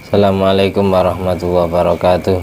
Assalamualaikum warahmatullahi wabarakatuh.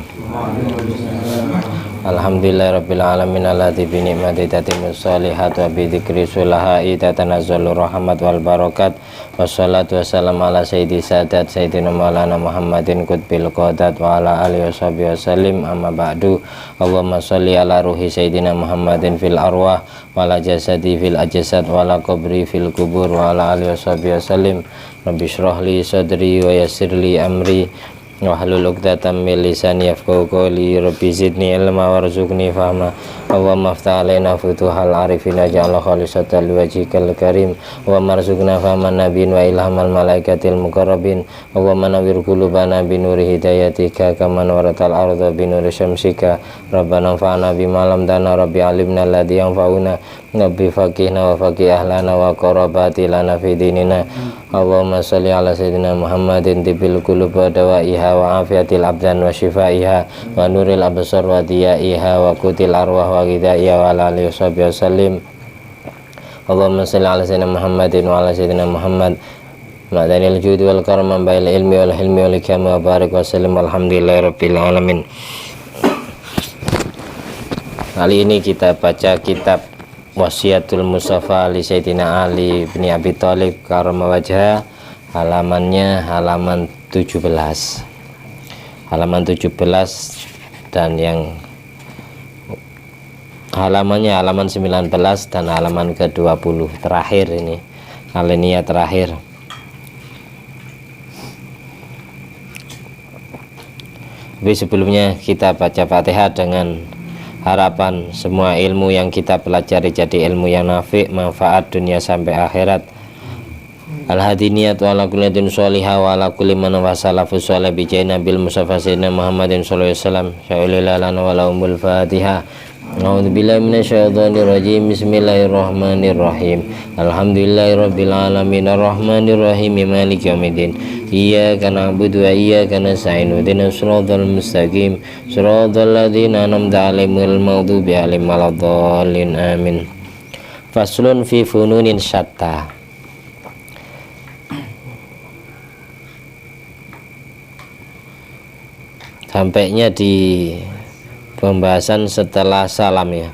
Alhamdulillahirabbil alamin allati bi ni'mati tatimmus sholihat wa bi dzikri sulahai tatanazzalu rahmat wal barakat. Wassalatu wassalamu ala sayyidi sadat sayyidina maulana Muhammadin qutbil qadat wa ala alihi washabihi wasallim. Amma ba'du. Allahumma sholli ala ruhi sayyidina Muhammadin fil arwah wa ala jasadi fil ajsad wa ala qabri fil kubur wa ala alihi washabihi wasallim. Rabbi shrah li sadri wa yassir li amri wahlul 'uqdatam min lisani yafqahu qawli. Rabbi zidni ilma warzuqni fahma. Allahumma iftah alaina futuhal arifin waj'alna khalisatan liwajhikal karim. Wa marzuqna fahman nabiyyin wa ilhamal malaikatil muqarrabin. Allahumma nawwir qulubana bi nuri hidayatika kama nawwaratal arda bi nuri syamsika. Rabbana anfa'na bima 'allamtana rabbi 'allimna alladhi yanfa'una. Rabbi faqihna wa faqih ahlana wa qarabati lana fi dinina. Allahumma sholli ala sayyidina Muhammadin tibil qulub wa dawaiha wa afiyatil abdan wa shifaiha wa nuril absar wa diyaiha wa qutil arwah wa ghidaiha wa ala alihi wasallim. Allahumma sholli ala sayyidina Muhammadin wa ala sayyidina Muhammad ma'danil judi wal karam bail ilmi wal hilmi wal hikmah wa barik wa sallim. Alhamdulillahirabbil alamin. Kali ini kita baca kitab Wasiatul Mustafa li Sayyidina Ali bin Abi Thalib karama wajah, halamannya halaman 17 dan yang halamannya halaman 19 dan halaman ke-20 terakhir, ini alinea terakhir. Tapi sebelumnya kita baca Fatihah dengan harapan semua ilmu yang kita pelajari jadi ilmu yang nafi', manfaat dunia sampai akhirat. Al-hadiniyat wa ala kulli din sholihah wa ala kulli man wasalafu sholih bi jaina bil mustafa sayyidina Muhammadin sallallahu alaihi wasallam. Sya'ilillah lana wa lahumul Fatihah. A'udzubillahi minasyaitonir rajim. Bismillahirrahmanirrahim. Alhamdulillahirabbil alamin arrahmanir rahim maliki yaumiddin. Iyyaka na'budu wa iyyaka nasta'in. Ihdinas shiratal mustaqim. Shiratal ladzina an'amta 'alaihim ghairil maghdubi 'alaihim waladdallin. Amin. Faslun fi fununin syatta. Sampainya di pembahasan setelah salam, ya.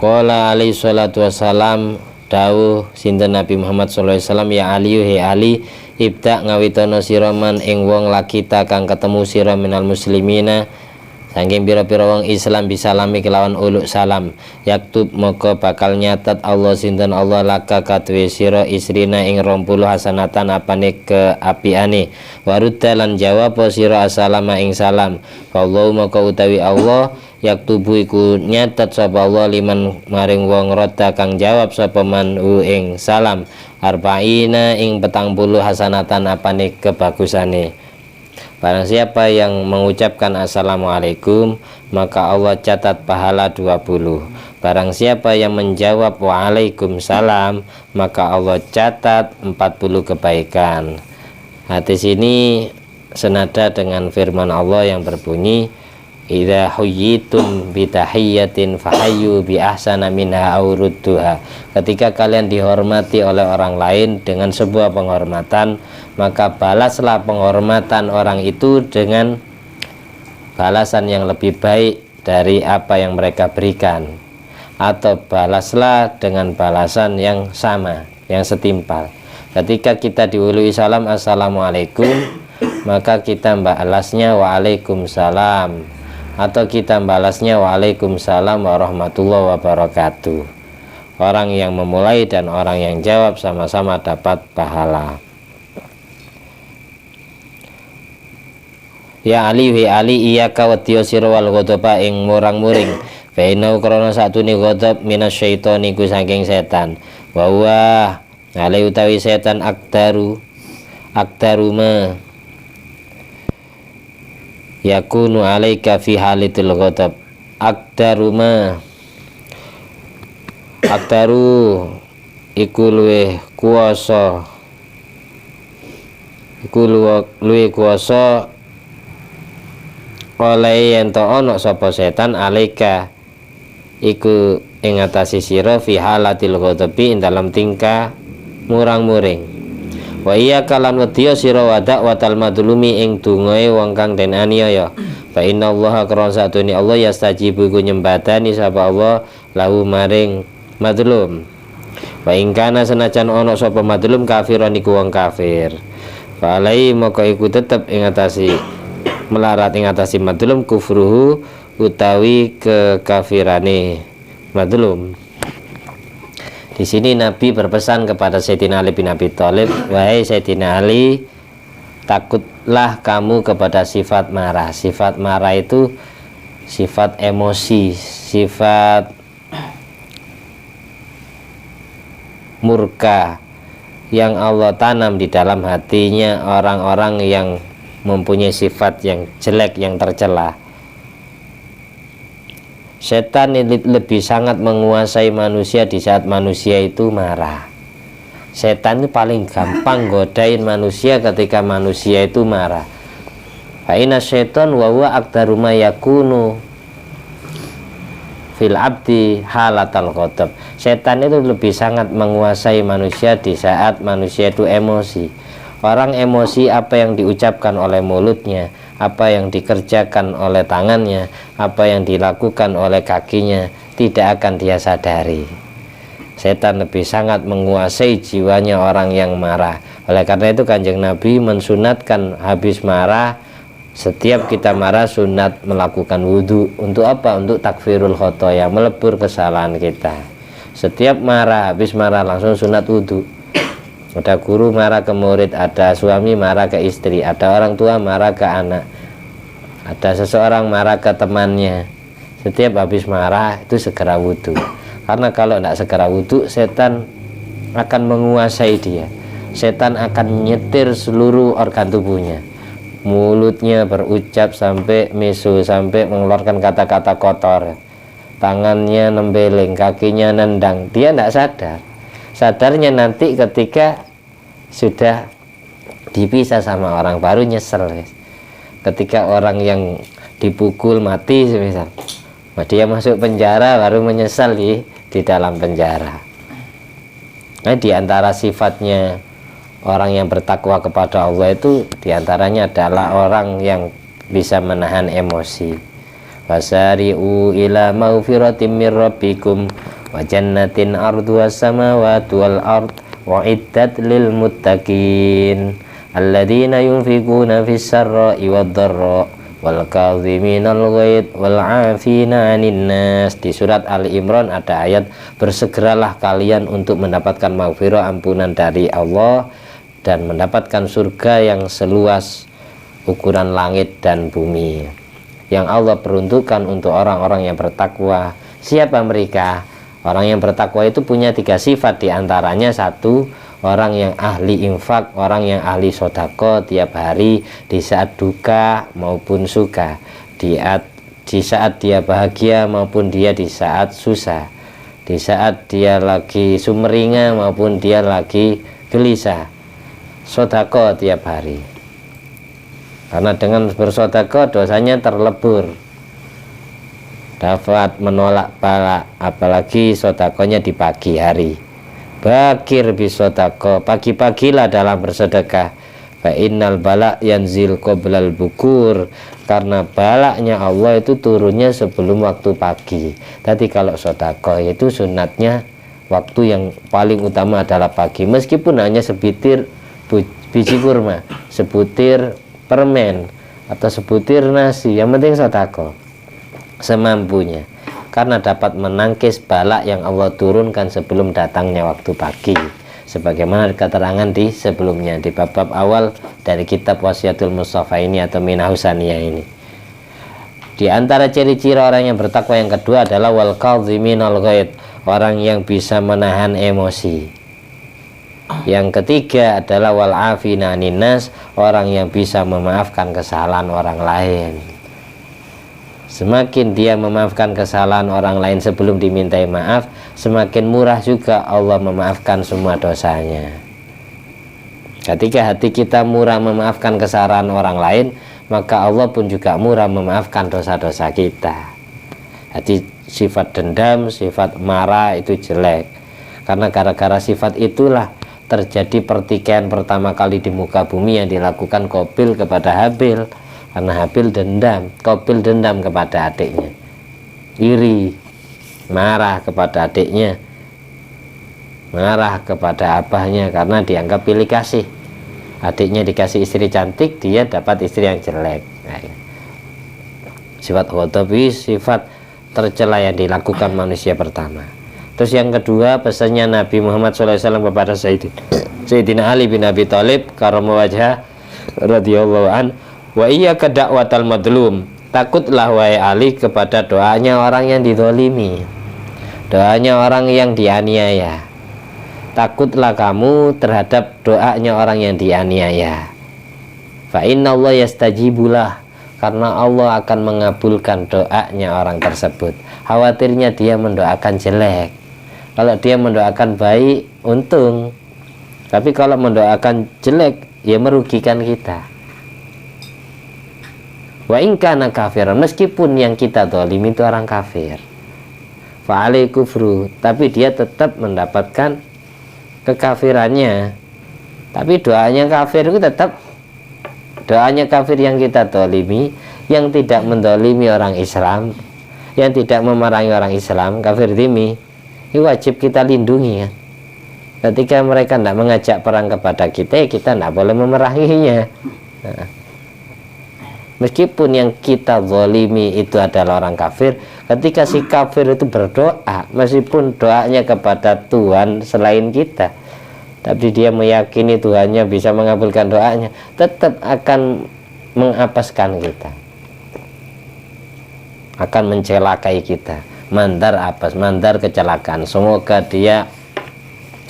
Qala alaihi salatu wassalam, dawuh sinten Nabi Muhammad sallallahu alaihi wasallam, ya Ali, he Ali, ibda ngawitono sira man ing wong lakita kang ketemu sira minal muslimina saking pira-pira wong Islam bisalami kelawan uluk salam. Yaktub moko bakal nyatet Allah sinten Allah laka katwe sira isrina ing 20 hasanatan apane keapiane. Warudda lan jawab sira assalama ing salam. Wallahu moko utawi Allah yaktubu iku nyatet sapa Allah liman maring wong rodda kang jawab sapa man ing salam. Arba'ina ing 40 hasanatan apane kebagusane. Barang siapa yang mengucapkan assalamualaikum, maka Allah catat pahala 20. Barang siapa yang menjawab waalaikumsalam, maka Allah catat 40 kebaikan. Hadis ini senada dengan firman Allah yang berbunyi, idza huyyitum bi tahiyyatin fahayyu bi ahsana minha aw rudduha. Ketika kalian dihormati oleh orang lain dengan sebuah penghormatan, maka balaslah penghormatan orang itu dengan balasan yang lebih baik dari apa yang mereka berikan, atau balaslah dengan balasan yang sama, yang setimpal. Ketika kita diului salam assalamualaikum, maka kita balasnya waalaikumsalam, atau kita balasnya waalaikumsalam warahmatullahi wabarakatuh. Orang yang memulai dan orang yang jawab sama-sama dapat pahala. Ya Ali, wi Ali, iya kawatiyo sira wal ghadaba ing murang-muring. Fa inna krana satune ghadab minasyaitoni ku saking setan. Wa huwa ale utawi setan akdaru ma yakunu alaika fi halitil ghadab. Akdaru iku luwih kuwasa, iku luwih kuwasa oleh yen to ana sapa setan alaika iku ing atase sira fi halatil ghadabi ing dalam tingkah murang-muring. Wa iya kalan wedya sira wadak watal madlumi ing dungae wong kang den aniaya. Fa innallaha karon satune Allah yastajibu iku nyembadani sapa Allah lahu maring madlum. Wa ing kana senajan ana sapa madlum kafiran iku wong kafir. Fa alai maka iku tetep ing atasi melarat ing atasi madlum kufruhu utawi kekafirane madlum. Di sini Nabi berpesan kepada Sayyidina Ali bin Abi Thalib, wahai Sayyidina Ali, takutlah kamu kepada sifat marah. Sifat marah itu sifat emosi, sifat murka yang Allah tanam di dalam hatinya orang-orang yang mempunyai sifat yang jelek, yang tercela. Setan lebih sangat menguasai manusia di saat manusia itu marah. Setan itu paling gampang godain manusia ketika manusia itu marah. Fa inna syaiton wa huwa aqdaru ma yakunu fil abdi halatal ghadab. Setan itu lebih sangat menguasai manusia di saat manusia itu emosi. Orang emosi, apa yang diucapkan oleh mulutnya, apa yang dikerjakan oleh tangannya, apa yang dilakukan oleh kakinya, tidak akan dia sadari. Setan lebih sangat menguasai jiwanya orang yang marah. Oleh karena itu Kanjeng Nabi mensunatkan habis marah, setiap kita marah sunat melakukan wudhu. Untuk apa? Untuk takfirul khotoya, melebur kesalahan kita. Setiap marah, habis marah langsung sunat wudhu. Ada guru marah ke murid, ada suami marah ke istri, ada orang tua marah ke anak, ada seseorang marah ke temannya. Setiap habis marah itu segera wudhu. Karena kalau tidak segera wudhu, setan akan menguasai dia. Setan akan nyetir seluruh organ tubuhnya. Mulutnya berucap sampai misu, sampai mengeluarkan kata-kata kotor. Tangannya nembeling, kakinya nendang. Dia tidak sadar. Sadarnya nanti ketika sudah dipisah sama orang, baru nyesel. Ketika orang yang dipukul mati semisal, dia masuk penjara baru menyesal di dalam penjara. Nah, diantara sifatnya orang yang bertakwa kepada Allah itu diantaranya adalah orang yang bisa menahan emosi. Wasari'u ila maghfiratin mir rabbikum wa jannatin arduha samawati wal ard wa iddat lil muttaqin alladzina yunfiquna fis sarra'i wad dharra wal kadhiminal ghaidh wal 'afina 'anil nas. Di surat Ali Imran ada ayat, bersegeralah kalian untuk mendapatkan maghfirah, ampunan dari Allah, dan mendapatkan surga yang seluas ukuran langit dan bumi, yang Allah peruntukkan untuk orang-orang yang bertakwa. Siapa mereka? Orang yang bertakwa itu punya 3 sifat, diantaranya 1, orang yang ahli infak, orang yang ahli sodako tiap hari di saat duka maupun suka, di saat dia bahagia maupun dia di saat susah, di saat dia lagi sumringah maupun dia lagi gelisah. Sodako tiap hari, karena dengan bersodako dosanya terlebur, dapat menolak bala, apalagi sodakonya di pagi hari. Bakir bisodako, pagi-pagilah dalam bersedekah. Fa innal bala yanzil qoblal bukur, karena balaknya Allah itu turunnya sebelum waktu pagi. Tadi kalau sodako itu sunatnya waktu yang paling utama adalah pagi, meskipun hanya sebutir biji kurma, sebutir permen, atau sebutir nasi, yang penting sodako semampunya, karena dapat menangkis balak yang Allah turunkan sebelum datangnya waktu pagi, sebagaimana keterangan di sebelumnya di bab-bab awal dari kitab Wasiatul Mustafa ini atau Minahusaniyah ini. Di antara ciri-ciri orang yang bertakwa yang kedua adalah wal kadhiminal ghaidh, orang yang bisa menahan emosi. Yang ketiga adalah wal 'afina 'anin nas, orang yang bisa memaafkan kesalahan orang lain. Semakin dia memaafkan kesalahan orang lain sebelum dimintai maaf, semakin murah juga Allah memaafkan semua dosanya. Ketika hati kita murah memaafkan kesalahan orang lain, maka Allah pun juga murah memaafkan dosa-dosa kita. Jadi sifat dendam, sifat marah itu jelek, karena gara-gara sifat itulah terjadi pertikaian pertama kali di muka bumi yang dilakukan Qabil kepada Habil, karena Habil dendam, Qabil dendam kepada adiknya, iri, marah kepada adiknya, marah kepada abahnya karena dianggap pilih kasih. Adiknya dikasih istri cantik, dia dapat istri yang jelek. Nah, sifat ghadabi, sifat tercela yang dilakukan manusia pertama. Terus yang kedua, pesannya Nabi Muhammad SAW kepada Sayyidina Ali bin Abi Thalib karramallahu wajhah radhiyallahu an, wa iyyaka da'watal madlum, takutlah wahai Ali kepada doanya orang yang dizalimi, doanya orang yang dianiaya. Takutlah kamu terhadap doanya orang yang dianiaya. Fa innallaha yastajibulah, karena Allah akan mengabulkan doanya orang tersebut. Khawatirnya dia mendoakan jelek. Kalau dia mendoakan baik, untung. Tapi kalau mendoakan jelek, ya merugikan kita. Wa in kana kafiran, meskipun yang kita zalim itu orang kafir, fa alai kufru, tapi dia tetap mendapatkan kekafirannya. Tapi doanya kafir itu tetap doanya kafir yang kita zalimi, yang tidak mendolimi orang Islam, yang tidak memarahi orang Islam, kafir dhimmi, ini wajib kita lindungi ya. Ketika mereka tidak mengajak perang kepada kita, ya kita tidak boleh memerahinya. Nah, meskipun yang kita zalimi itu adalah orang kafir, ketika si kafir itu berdoa, meskipun doanya kepada Tuhan selain kita, tapi dia meyakini Tuhannya bisa mengabulkan doanya, tetap akan mengapaskan kita, akan mencelakai kita. Mandar apes, mandar kecelakaan, semoga dia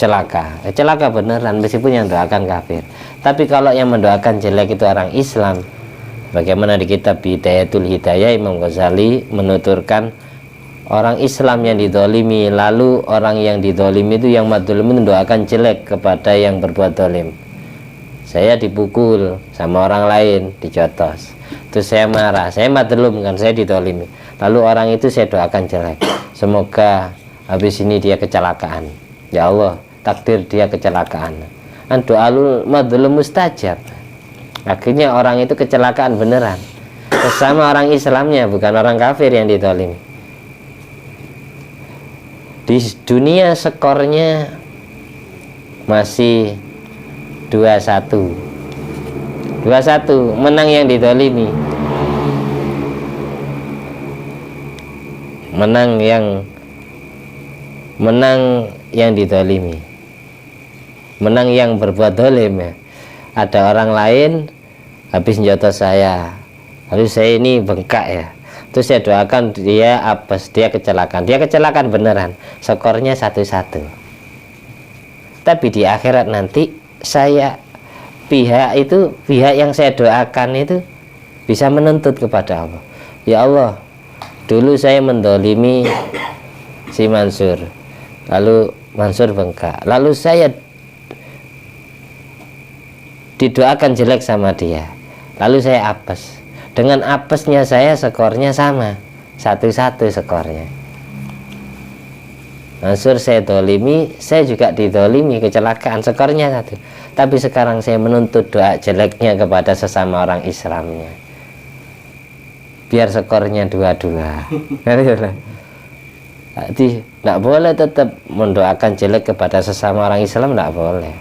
celaka beneran meskipun yang doakan kafir. Tapi kalau yang mendoakan jelek itu orang Islam, bagaimana di kitab Bidayatul Hidayah Imam Ghazali menuturkan, orang Islam yang didolimi, lalu orang yang didolimi itu yang madlum mendoakan jelek kepada yang berbuat dolim. Saya dipukul sama orang lain, dijotos, terus saya marah, saya madlum kan, saya didolimi, lalu orang itu saya doakan jelek, semoga habis ini dia kecelakaan, ya Allah takdir dia kecelakaan. Doa madlum mustajab. Akhirnya orang itu kecelakaan beneran, bersama orang Islamnya, bukan orang kafir yang didolimi. Di dunia skornya masih 2-1, menang yang didolimi, menang yang didolimi, menang yang berbuat dolim ya. Ada orang lain habis njotos saya, lalu saya ini bengkak ya, terus saya doakan dia apes, dia kecelakaan beneran, skornya 1-1. Tapi di akhirat nanti pihak yang saya doakan itu bisa menuntut kepada Allah, ya Allah, dulu saya mendolimi si Mansur, lalu Mansur bengkak, lalu saya didoakan jelek sama dia, lalu saya apes. Dengan apesnya saya skornya sama, 1-1 skornya. Mansur saya dolimi, saya juga didolimi, kecelakaan, skornya 1. Tapi sekarang saya menuntut doa jeleknya kepada sesama orang Islamnya, biar skornya 2-2. Jadi tidak boleh tetap mendoakan jelek kepada sesama orang Islam, tidak boleh.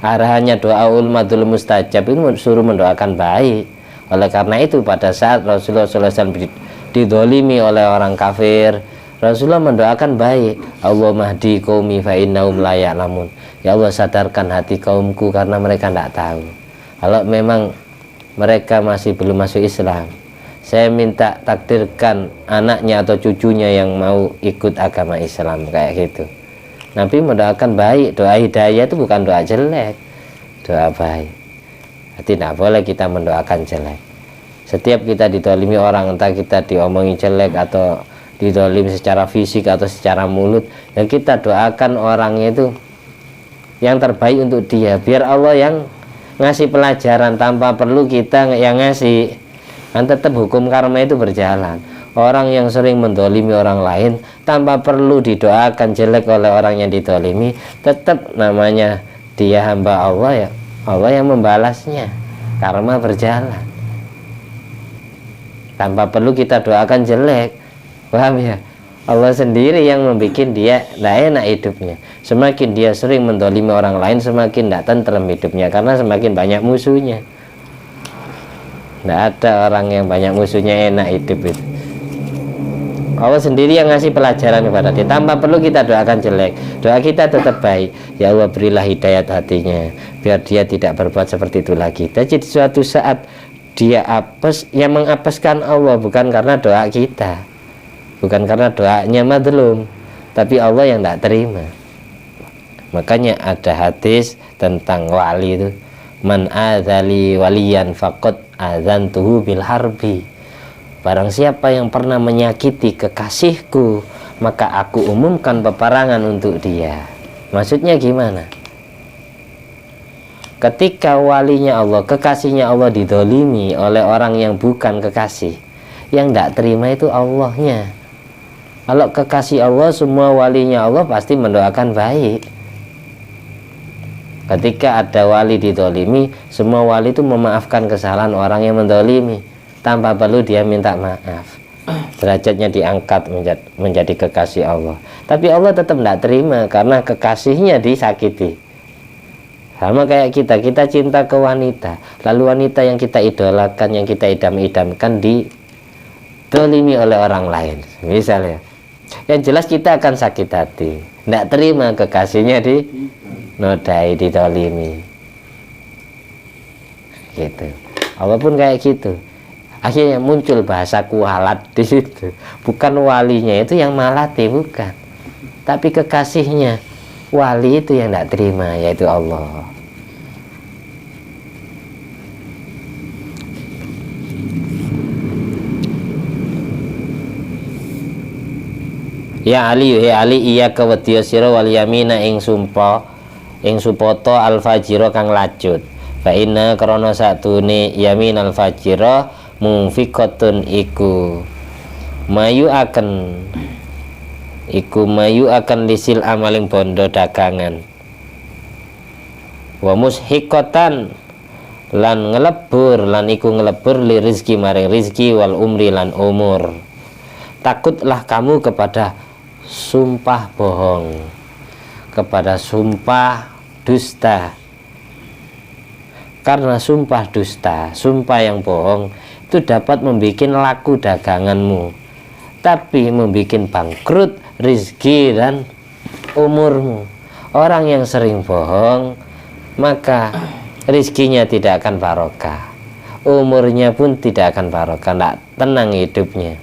Arahannya doaul madlum mustajab itu suruh mendoakan baik. Oleh karena itu pada saat Rasulullah SAW didolimi oleh orang kafir, Rasulullah mendoakan baik. Allahumma hdi qaumi fa innahum la ya'lamun. Ya Allah, sadarkan hati kaumku karena mereka tidak tahu. Kalau memang mereka masih belum masuk Islam, saya minta takdirkan anaknya atau cucunya yang mau ikut agama Islam, kayak gitu. Nabi mendoakan baik, doa hidayah itu bukan doa jelek, doa baik. Tidak boleh kita mendoakan jelek. Setiap kita didolimi orang, entah kita diomongin jelek atau didolimi secara fisik atau secara mulut, yang kita doakan orangnya itu yang terbaik untuk dia, biar Allah yang ngasih pelajaran tanpa perlu kita yang ngasih. Dan tetap hukum karma itu berjalan. Orang yang sering mendolimi orang lain tanpa perlu didoakan jelek oleh orang yang didolimi, tetap namanya dia hamba Allah, ya Allah yang membalasnya, karma berjalan tanpa perlu kita doakan jelek. Paham ya? Allah sendiri yang membuat dia tidak enak hidupnya. Semakin dia sering mendolimi orang lain, semakin tidak tenteram hidupnya, karena semakin banyak musuhnya. Tidak ada orang yang banyak musuhnya enak hidup itu. Allah sendiri yang ngasih pelajaran kepada dia, tanpa perlu kita doakan jelek. Doa kita tetap baik. Ya Allah, berilah hidayat hatinya, biar dia tidak berbuat seperti itu lagi. Jadi suatu saat dia apes, yang mengapeskan Allah, bukan karena doa kita, bukan karena doanya madlum, tapi Allah yang tidak terima. Makanya ada hadis tentang wali itu, man adzali waliyan faqad adzantuhu bil harbi. Barang siapa yang pernah menyakiti kekasihku, maka aku umumkan peperangan untuk dia. Maksudnya gimana? Ketika walinya Allah, kekasihnya Allah didolimi oleh orang yang bukan kekasih, yang tidak terima itu Allahnya. Kalau kekasih Allah, semua walinya Allah pasti mendoakan baik. Ketika ada wali didolimi, semua wali itu memaafkan kesalahan orang yang mendolimi, tanpa perlu dia minta maaf. Derajatnya diangkat menjadi kekasih Allah. Tapi Allah tetap tidak terima karena kekasihnya disakiti. Sama kayak kita cinta ke wanita, lalu wanita yang kita idolakan, yang kita idam-idamkan didolimi oleh orang lain, misalnya. Yang jelas kita akan sakit hati, tidak terima kekasihnya dinodai, didolimi, gitu. Allah pun kayak gitu. Akhirnya muncul bahasa kualat di situ. Bukan walinya itu yang malati, bukan, tapi kekasihnya wali itu yang tidak terima, yaitu Allah. Ya Ali, ya Ali, iya kewediya sira wal yamina ing sumpah, ing supoto al fajira kang lacut. Fa inna krana satune yamin al fajira munfiqatun iku mayu akan lisil amaling bondo dagangan. Wa mushiqatan lan ngelebur, lan iku ngelebur li rizki maring rizki wal umri lan umur. Takutlah kamu kepada sumpah bohong, kepada sumpah dusta. Karena sumpah dusta, sumpah yang bohong itu dapat membuat laku daganganmu, tapi membuat bangkrut rizki dan umurmu. Orang yang sering bohong, maka rizkinya tidak akan barokah, umurnya pun tidak akan barokah, tidak tenang hidupnya.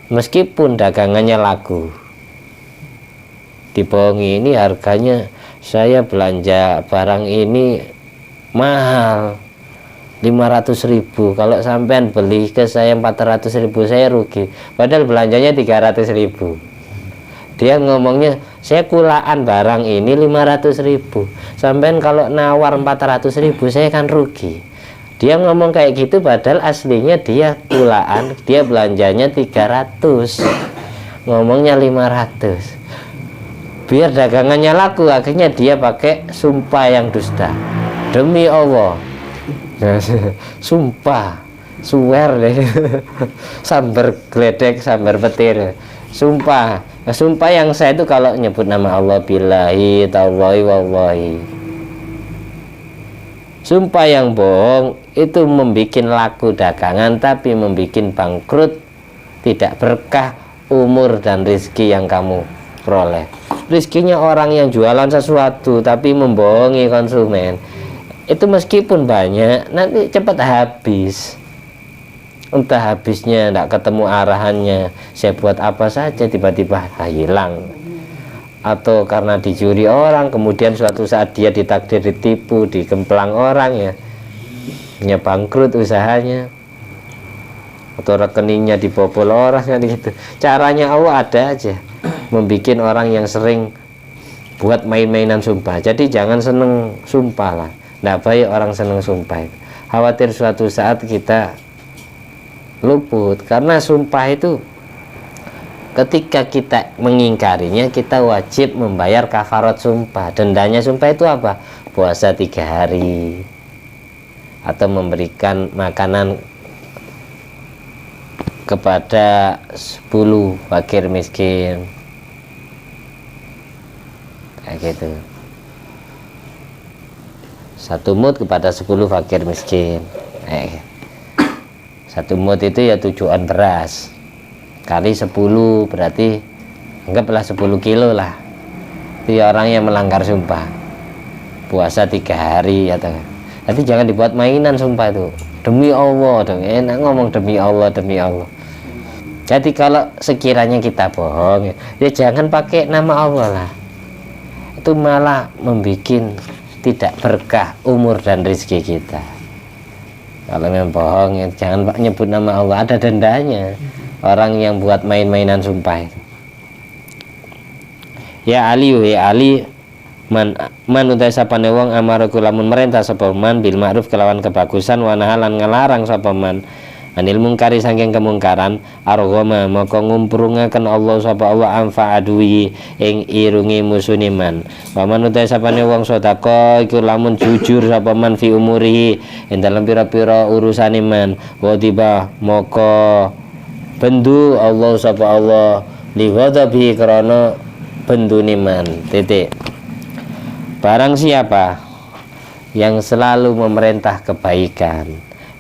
Meskipun dagangannya laku, dibohongi, ini harganya saya belanja barang ini mahal 500.000, kalau sampean beli ke saya 400.000 saya rugi, padahal belanjanya 300.000. Dia ngomongnya saya kulaan barang ini 500.000, sampean kalau nawar 400.000 saya kan rugi. Dia ngomong kayak gitu padahal aslinya dia kulaan, dia belanjanya 300, ngomongnya 500. Biar dagangannya laku, akhirnya dia pakai sumpah yang dusta. Demi Allah, sumpah, swear deh, sambar geledek, sambar petir, sumpah. Sumpah yang saya itu kalau nyebut nama Allah, billahi, tallahi, wallahi. Sumpah yang bohong itu membuat laku dagangan, tapi membuat bangkrut, tidak berkah umur dan rezeki yang kamu peroleh. Rezekinya orang yang jualan sesuatu tapi membohongi konsumen, itu meskipun banyak, nanti cepat habis. Entah habisnya tidak ketemu arahannya, saya buat apa saja tiba-tiba hilang, atau karena dicuri orang, kemudian suatu saat dia ditakdir ditipu, dikemplang orang, ya bangkrut usahanya, atau rekeningnya dibobol orang, kan gitu. Caranya Allah ada aja, membuat orang yang sering buat main-mainan sumpah. Jadi jangan seneng sumpah lah, tidak baik orang seneng sumpah. Khawatir suatu saat kita luput, karena sumpah itu ketika kita mengingkarinya, kita wajib membayar kafarat sumpah. Dendanya sumpah itu apa? Puasa 3 hari atau memberikan makanan kepada 10 fakir miskin, kayak gitu. 1 mud kepada 10 fakir miskin. 1 mud itu ya 7 on beras kali 10, berarti anggaplah 10 kilo lah. Itu ya orang yang melanggar sumpah, puasa 3 hari atau. Nanti jangan dibuat mainan sumpah itu. Demi Allah dong, enak ngomong demi Allah, demi Allah. Jadi kalau sekiranya kita bohong, ya jangan pakai nama Allah lah. Itu malah membuat tidak berkah umur dan rezeki kita. Kalau memang bohong, ya jangan nyebut nama Allah, ada dendanya. Orang yang buat main-mainan sumpah itu. Ya Ali, man utai sapane wong amaraku lamun merintah sapa man bil ma'ruf kelawan kebagusan wa nahalan ngelarang sapa man anil mungkari saking kemungkaran arghama maka ngumpurungaken Allah sapa Allah anfa adui ing irungi musune man. Wa man utai sapane wong sedekah iku lamun jujur sapa man fi umurihi ing dalem pira-pira urusane man wa tiba maka bendu Allah sapa Allah li ghadabi krana bendune man. Titik. Barang siapa yang selalu memerintah kebaikan,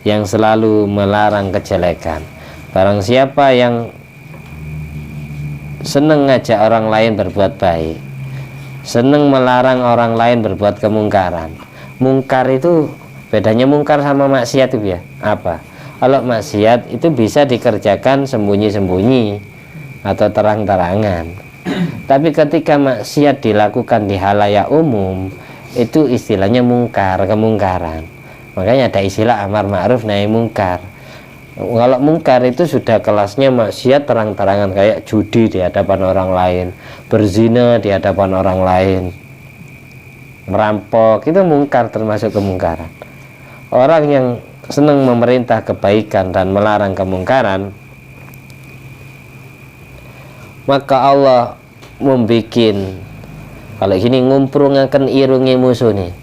yang selalu melarang kejelekan, barang siapa yang senang ngajak orang lain berbuat baik, senang melarang orang lain berbuat kemungkaran. Mungkar itu bedanya mungkar sama maksiat itu ya apa? Kalau maksiat itu bisa dikerjakan sembunyi-sembunyi atau terang-terangan. Tapi ketika maksiat dilakukan di halayak umum, itu istilahnya mungkar, kemungkaran. Makanya ada istilah amar ma'ruf nahi mungkar. Kalau mungkar itu sudah kelasnya maksiat terang-terangan, kayak judi di hadapan orang lain, berzina di hadapan orang lain, merampok, itu mungkar, termasuk kemungkaran. Orang yang senang memerintah kebaikan dan melarang kemungkaran, maka Allah membikin kalau gini ngumpulkan irungi musuh nih,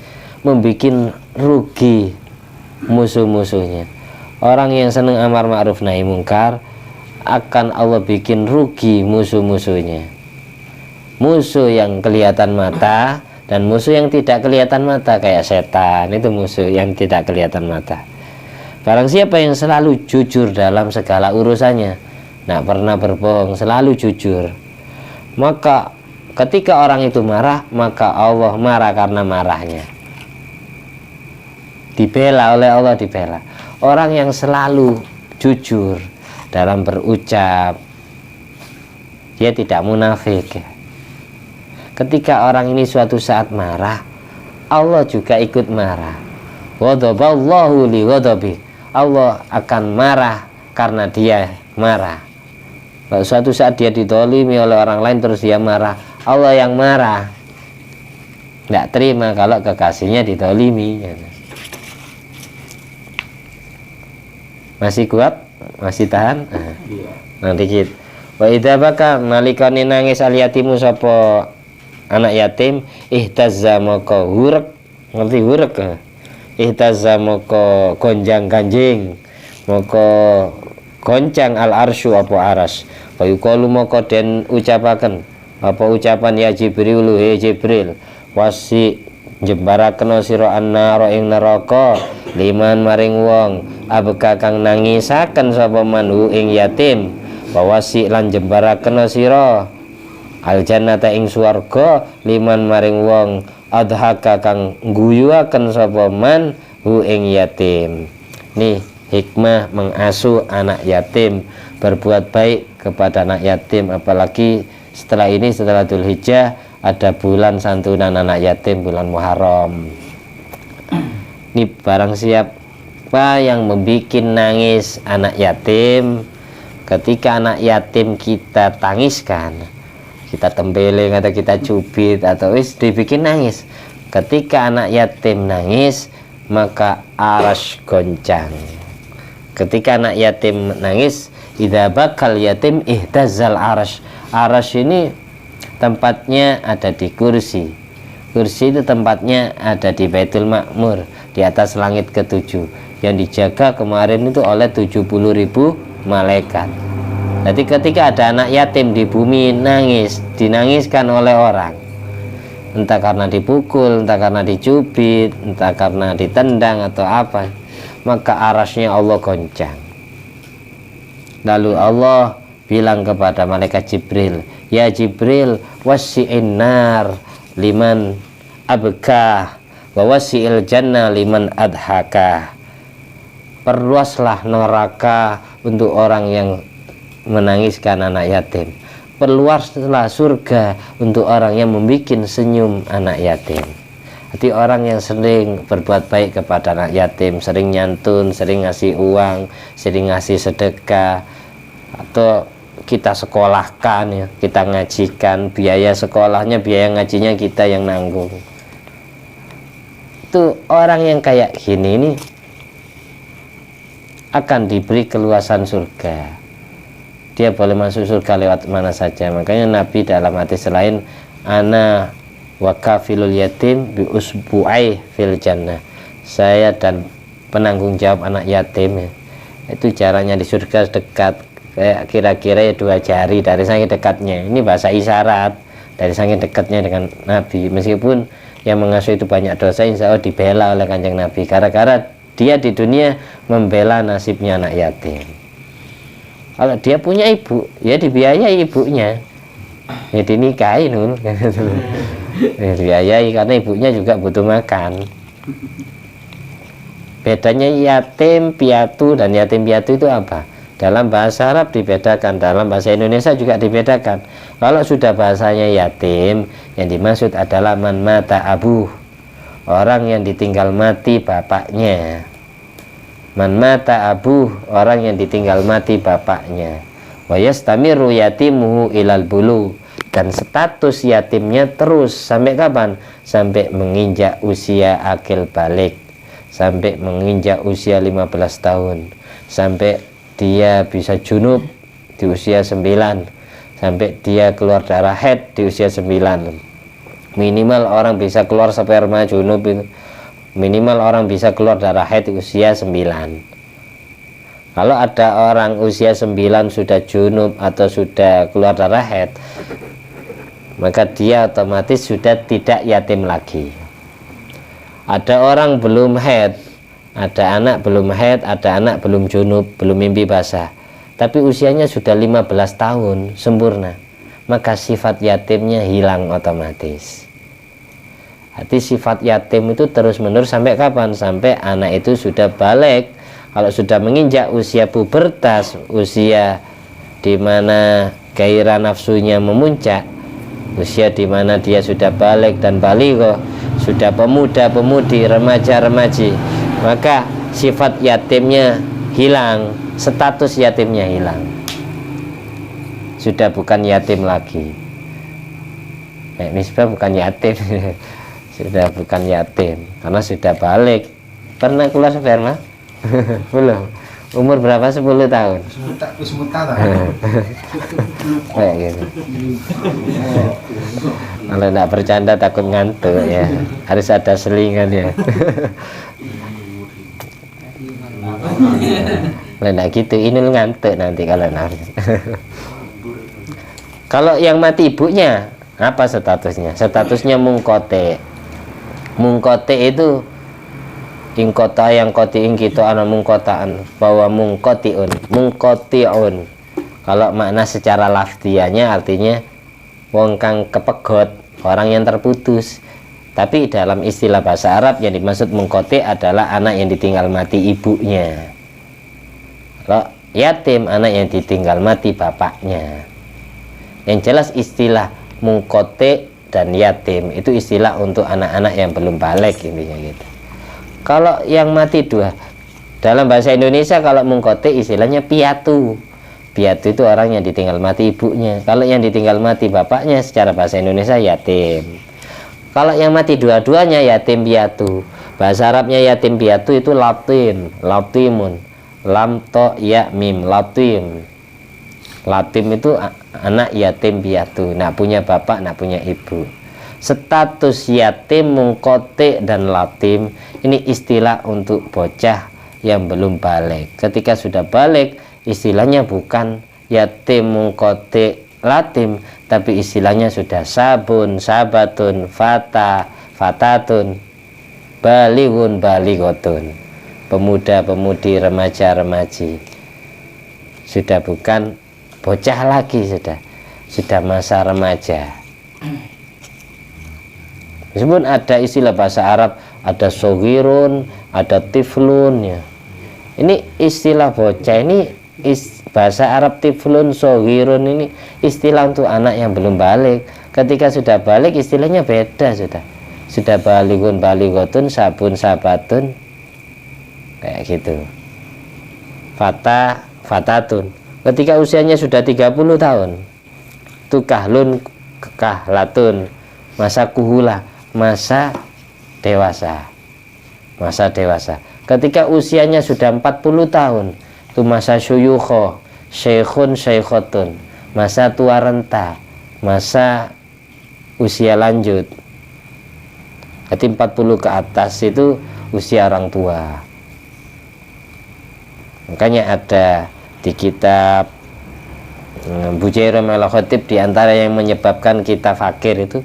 membikin rugi musuh-musuhnya. Orang yang senang amar ma'ruf nahi mungkar akan Allah bikin rugi musuh-musuhnya. Musuh yang kelihatan mata dan musuh yang tidak kelihatan mata, kayak setan itu musuh yang tidak kelihatan mata. Barang siapa yang selalu jujur dalam segala urusannya, nggak pernah berbohong, selalu jujur, maka ketika orang itu marah, maka Allah marah karena marahnya. Dibela oleh Allah, dibela. Orang yang selalu jujur dalam berucap, dia tidak munafik. Ketika orang ini suatu saat marah, Allah juga ikut marah. Ghadaballahu li ghadabi. Allah akan marah karena dia marah. Kalau suatu saat dia didolimi oleh orang lain terus dia marah, Allah yang marah. Tidak terima kalau kekasihnya didolimi. Masih kuat? Masih tahan? Nanti dikit. Wa idza baka nalikane nangis al yatimu sapa anak yatim, ihtazza maka hurek. Ngerti hurek? Ihtazza maka gonjang ganjing, maka goncang al arsyu apa aras. Wa yuqalu maka den ucapaken apa ucapan ya Jibril, he Jibril, wasi jembaraken sira annara ing neraka liman maring wong abeka kang nangisaken sapa manhu ing yatim, wasi lan jembaraken sira al jannata ing swarga liman maring wong adhaka kang guyuaken sapa man hu ing yatim. Nih hikmah mengasuh anak yatim, berbuat baik kepada anak yatim, apalagi setelah ini, setelah Dzulhijjah ada bulan santunan anak yatim, bulan Muharram. Ini barang siapa yang membuat nangis anak yatim, ketika anak yatim kita tangiskan, kita tembeling atau kita cubit atau dibikin nangis, ketika anak yatim nangis maka aras goncang. Ketika anak yatim nangis idza bakal yatim ihtazzal arash. Arash ini tempatnya ada di kursi. Kursi itu tempatnya ada di Baitul Ma'mur, di atas langit ketujuh, yang dijaga kemarin itu oleh 70.000 malaikat. Jadi ketika ada anak yatim di bumi nangis, dinangiskan oleh orang, entah karena dipukul, entah karena dicubit, entah karena ditendang atau apa, maka arasnya Allah goncang. Lalu Allah bilang kepada malaikat Jibril, ya Jibril, wasi'in nar liman abkah wa wasi'il jannah liman adhaka. Perluaslah neraka untuk orang yang menangiskan anak yatim, perluaslah surga untuk orang yang membuat senyum anak yatim. Jadi orang yang sering berbuat baik kepada anak yatim, sering nyantun, sering ngasih uang, sering ngasih sedekah, atau kita sekolahkan ya, kita ngajikan, biaya sekolahnya, biaya ngajinya kita yang nanggung. Itu orang yang kayak gini ini akan diberi keluasan surga. Dia boleh masuk surga lewat mana saja. Makanya Nabi dalam hadis lain, ana wakafilul yatim bi usbu'ai fil jannah. Saya dan penanggung jawab anak yatim ya, itu jaraknya di surga dekat, kayak kira-kira ya 2 jari dari saking dekatnya. Ini bahasa isyarat dari saking dekatnya dengan Nabi. Meskipun yang mengasuh itu banyak dosa, insya Allah dibela oleh Kanjeng Nabi gara-gara dia di dunia membela nasibnya anak yatim. Kalau dia punya ibu, ya dibiayai ibunya, ya dinikahi nul, ya dibiayai karena ibunya juga butuh makan. Bedanya yatim piatu dan yatim piatu itu apa? Dalam bahasa Arab dibedakan, dalam bahasa Indonesia juga dibedakan. Kalau sudah bahasanya yatim, yang dimaksud adalah man mata abuh, orang yang ditinggal mati bapaknya. Man mata abuh, orang yang ditinggal mati bapaknya. Wa yastamiru yatimuhu ilal bulu, dan status yatimnya terus sampai kapan? Sampai menginjak usia akil balik, sampai menginjak usia 15 tahun, sampai dia bisa junub di usia 9, sampai dia keluar darah haid di usia 9. Minimal orang bisa keluar sperma junub itu, minimal orang bisa keluar darah haid di usia 9. Kalau ada orang usia 9 sudah junub atau sudah keluar darah haid, maka dia otomatis sudah tidak yatim lagi. Ada orang belum haid, ada anak belum haid, ada anak belum junub, belum mimpi basah, tapi usianya sudah 15 tahun sempurna, maka sifat yatimnya hilang otomatis. Arti sifat yatim itu terus menerus sampai kapan? Sampai anak itu sudah balik. Kalau sudah menginjak usia pubertas, usia di mana gairah nafsunya memuncak, usia di mana dia sudah balik dan baligh, sudah pemuda-pemudi, remaja-remaji, maka sifat yatimnya hilang, status yatimnya hilang, sudah bukan yatim lagi. Misbah bukan yatim sudah bukan yatim karena sudah balik. Pernah keluar sperma? Belum. Umur berapa? 10 tahun. Kayak gitu. Kalau tidak bercanda takut ngantuk ya, harus ada selingan ya. Kalau tidak gitu ini ngantuk nanti kalau nafsu. Kalau yang mati ibunya, apa statusnya? Statusnya mungkote. Mungkote itu ingkota yang koti ing kita ana mungkotaan, bahwa mungkotiun, mungkotiun. Kalau makna secara lafzianya artinya wong kang kepegot, orang yang terputus. Tapi dalam istilah bahasa Arab yang dimaksud mungkoti adalah anak yang ditinggal mati ibunya. Kalau yatim, anak yang ditinggal mati bapaknya. Yang jelas istilah mungkote dan yatim itu istilah untuk anak-anak yang belum balik, intinya gitu. Kalau yang mati dua, dalam bahasa Indonesia kalau mungkote istilahnya piatu. Piatu itu orang yang ditinggal mati ibunya. Kalau yang ditinggal mati bapaknya secara bahasa Indonesia yatim. Kalau yang mati dua-duanya yatim piatu. Bahasa Arabnya yatim piatu itu latim, latimun, lam to ya mim, latim. Latim itu anak yatim piatu, nak punya bapak, nak punya ibu. Status yatim, mungkotik, dan latim ini istilah untuk bocah yang belum balik. Ketika sudah balik, istilahnya bukan yatim, mungkotik, latim, tapi istilahnya sudah sabun, sabatun, fata, fatatun, balighun, baligotun, pemuda-pemudi, remaja-remaji. Sudah bukan bocah lagi, sudah masa remaja. Meskipun ada istilah bahasa Arab, ada sogirun, ada tiflun ya. Ini istilah bocah, ini bahasa Arab tiflun, sogirun ini istilah untuk anak yang belum balik. Ketika sudah balik istilahnya beda sudah balighun, baligotun, sabun, sabatun, kayak gitu. Fata, fatatun. Ketika usianya sudah 30 tahun, itu kahlun, kahlatun, masa kuhula, masa dewasa. Ketika usianya sudah 40 tahun, itu masa syuyukho, syekhun, syekhotun, masa tua renta, masa usia lanjut. Jadi 40 ke atas itu usia orang tua. Makanya ada di kitab Bujairum al-Khatib, di antara yang menyebabkan kita fakir itu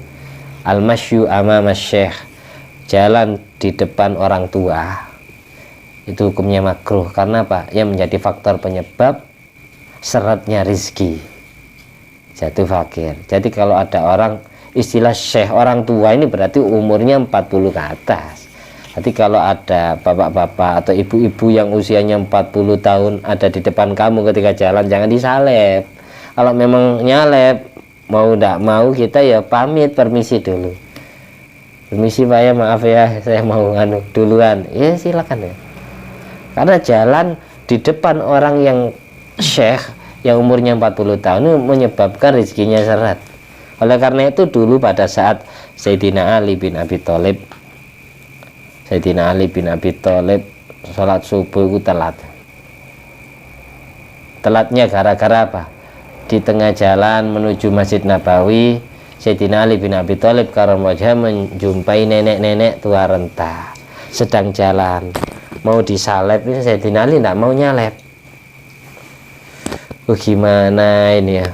al-masyu amama syekh, jalan di depan orang tua. Itu hukumnya makruh. Karena apa? Yang menjadi faktor penyebab seretnya rizki, jatuh fakir. Jadi kalau ada orang, istilah syekh orang tua ini berarti umurnya 40 ke atas. Jadi kalau ada bapak-bapak atau ibu-ibu yang usianya 40 tahun ada di depan kamu ketika jalan, jangan disalep. Kalau memang nyalep, mau tidak mau kita ya pamit, permisi dulu. Permisi Pak ya, maaf ya, saya mau duluan. Ya silakan ya. Karena jalan di depan orang yang syekh yang umurnya 40 tahun itu menyebabkan rezekinya seret. Oleh karena itu dulu pada saat Sayyidina Ali bin Abi Thalib sholat subuh itu telat. Telatnya gara-gara apa? Di tengah jalan menuju Masjid Nabawi, Sayyidina Ali bin Abi Thalib karomah wajah menjumpai nenek-nenek tua renta sedang jalan, mau disalep. Ini Sayyidina Ali tidak mau nyalep. Gimana ini ya,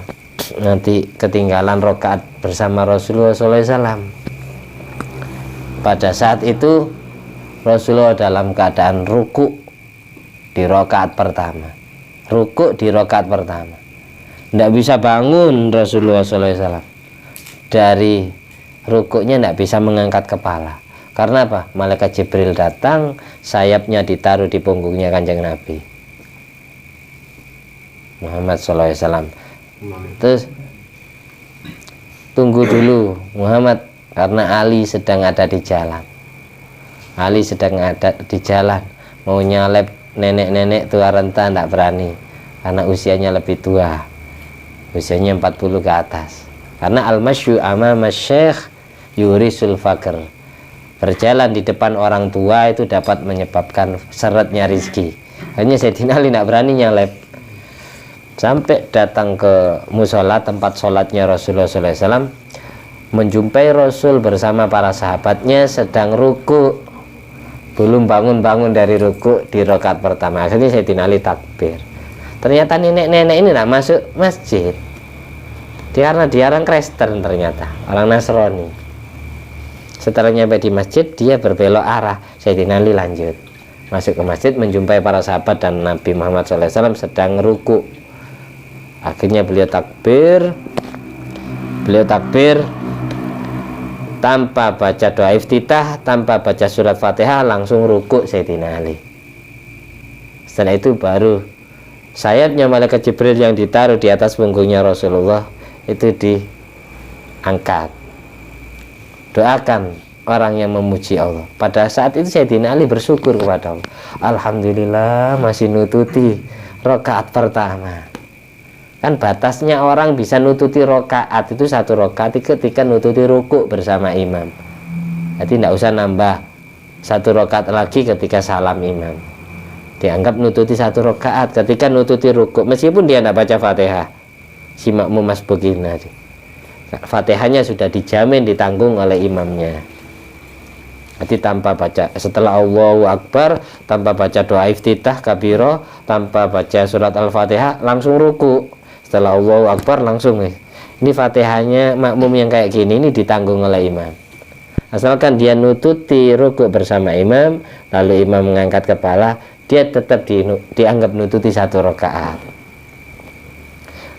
nanti ketinggalan rokaat bersama Rasulullah SAW. Pada saat itu Rasulullah dalam keadaan ruku di rokaat pertama, tidak bisa bangun Rasulullah SAW dari rukuknya, tidak bisa mengangkat kepala. Karena apa? Malaikat Jibril datang, sayapnya ditaruh di punggungnya Kanjeng Nabi Muhammad SAW. Terus tunggu dulu Muhammad, karena Ali sedang ada di jalan. Mau nyalep nenek-nenek tua renta tidak berani karena usianya lebih tua, usianya 40 ke atas. Karena al-masyu amama syekh yurisul fakir, berjalan di depan orang tua itu dapat menyebabkan seretnya rizki. Hanya Sayyidina Ali tidak berani nyalep. Sampai datang ke musola, tempat sholatnya Rasulullah SAW, menjumpai Rasul bersama para sahabatnya sedang ruku, belum bangun-bangun dari ruku di rakaat pertama. Akhirnya Sayyidina Ali takbir. Ternyata nenek-nenek ini tidak masuk masjid, karena dia orang Kristen, ternyata orang Nasrani. Setelah nyampe di masjid, dia berbelok arah. Sayyidina Ali lanjut masuk ke masjid, menjumpai para sahabat dan Nabi Muhammad SAW sedang ruku. Akhirnya beliau takbir tanpa baca doa iftitah, tanpa baca surat Fatihah, langsung ruku Sayyidina Ali. Setelah itu baru sayapnya malaikat Jibril yang ditaruh di atas punggungnya Rasulullah itu diangkat. Doakan orang yang memuji Allah. Pada saat itu Sayyidina Ali bersyukur kepada Allah. Alhamdulillah masih nututi rakaat pertama. Kan batasnya orang bisa nututi rokaat itu satu rokaat ketika nututi ruku bersama imam. Jadi tidak usah nambah satu rokaat lagi ketika salam imam. Dianggap nututi satu rokaat ketika nututi ruku, meskipun dia tidak baca Fatihah. si makmum masbukin. Fatihahnya sudah dijamin ditanggung oleh imamnya. Jadi tanpa baca, setelah Allahu Akbar, tanpa baca doa iftitah kabiro, tanpa baca surat Al-Fatihah, langsung ruku. Setelah Allahu Akbar langsung ini Fatihahnya makmum yang kayak gini ini ditanggung oleh imam. Asalkan dia nututi ruku bersama imam, lalu imam mengangkat kepala, dia tetap dianggap nututi 1 rakaat.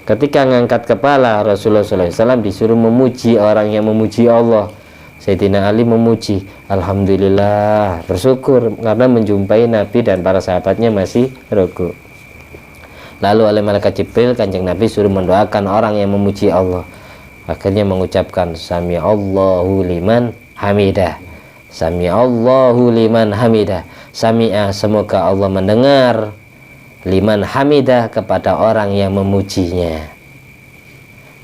Ketika mengangkat kepala, Rasulullah SAW disuruh memuji orang yang memuji Allah. Sayyidina Ali memuji, alhamdulillah, bersyukur karena menjumpai Nabi dan para sahabatnya masih ruku. Lalu oleh malaikat Jibril, Kanjeng Nabi suruh mendoakan orang yang memuji Allah. Akhirnya mengucapkan sami Allahu liman hamidah, sami Allahu liman hamidah. Sami'a, semoga Allah mendengar, liman hamidah, kepada orang yang memujinya.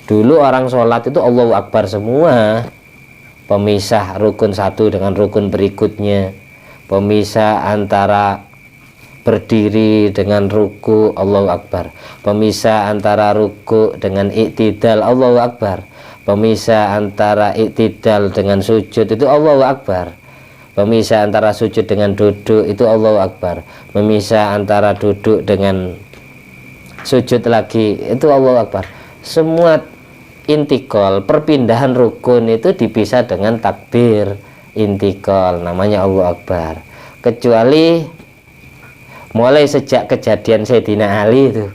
Dulu orang sholat itu Allahu Akbar semua, pemisah rukun satu dengan rukun berikutnya, pemisah antara berdiri dengan ruku, Allahu Akbar, pemisah antara ruku dengan iktidal, Allahu Akbar, pemisah antara iktidal dengan sujud itu Allahu Akbar, pemisah antara sujud dengan duduk itu Allahu Akbar, pemisah antara duduk dengan sujud lagi itu Allahu Akbar. Semua intikal, perpindahan rukun itu dipisah dengan takbir intikal, namanya Allahu Akbar. Kecuali mulai sejak kejadian Sayyidina Ali itu,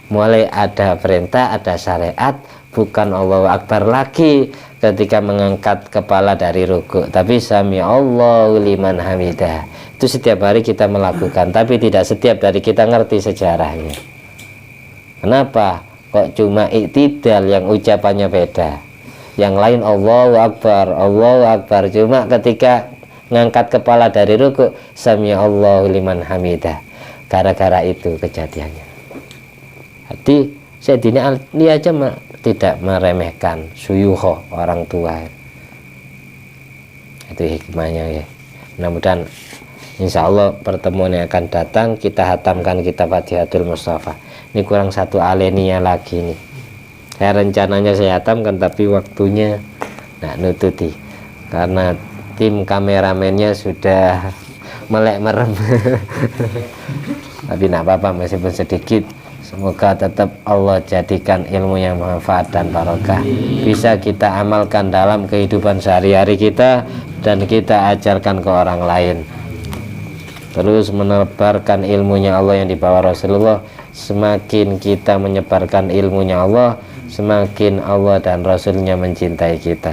mulai ada perintah, ada syariat, bukan Allahu Akbar lagi ketika mengangkat kepala dari ruku, tapi sami Allahu liman hamidah. Itu setiap hari kita melakukan, tapi tidak setiap dari kita ngerti sejarahnya. Kenapa? Kok cuma iktidal yang ucapannya beda, yang lain Allahu Akbar, Allahu Akbar. Cuma ketika ngangkat kepala dari ruku, sami Allahu liman hamidah. Gara-gara itu kejadiannya. Jadi Sayyidina Ali aja tidak meremehkan suyuho, orang tua. Itu hikmahnya ya. Mudah-mudahan insya Allah pertemuan yang akan datang kita hatamkan kitab Fatihatul Mustafa. Ini kurang 1 alenia lagi nih. Saya rencananya saya hatamkan, tapi waktunya nggak nututi karena tim kameramennya sudah melek merem. Tapi nggak apa-apa, meskipun sedikit. Semoga tetap Allah jadikan ilmu yang bermanfaat dan barokah, bisa kita amalkan dalam kehidupan sehari-hari kita dan kita ajarkan ke orang lain. Terus menebarkan ilmunya Allah yang dibawa Rasulullah. Semakin kita menyebarkan ilmunya Allah, semakin Allah dan Rasulnya mencintai kita.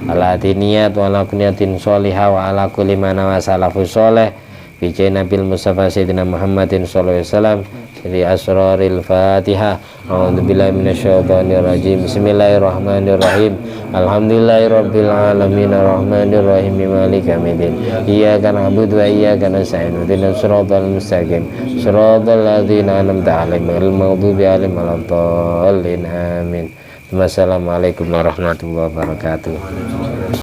Ala diniyat wa ala kuniyatin sholihah wa ala kulli mana wa salafus sholeh bijai Nabil Mustafa Sayyidina Muhammadin sallallahu alaihi wasallam. Jadi asraril Fatihah. A'udzubillahi minasyaitonir rajim. Bismillahirrahmanirrahim. Alhamdulillahirabbil alamin arrahmanir rahim maliki yaumiddin. Iyyaka na'budu wa iyyaka nasta'in. Ihdinas siratal mustaqim. Siratal ladzina an'amta 'alaihim ghairil maghdubi 'alaihim waladdallin. Amin. Wassalamualaikum warahmatullahi wabarakatuh.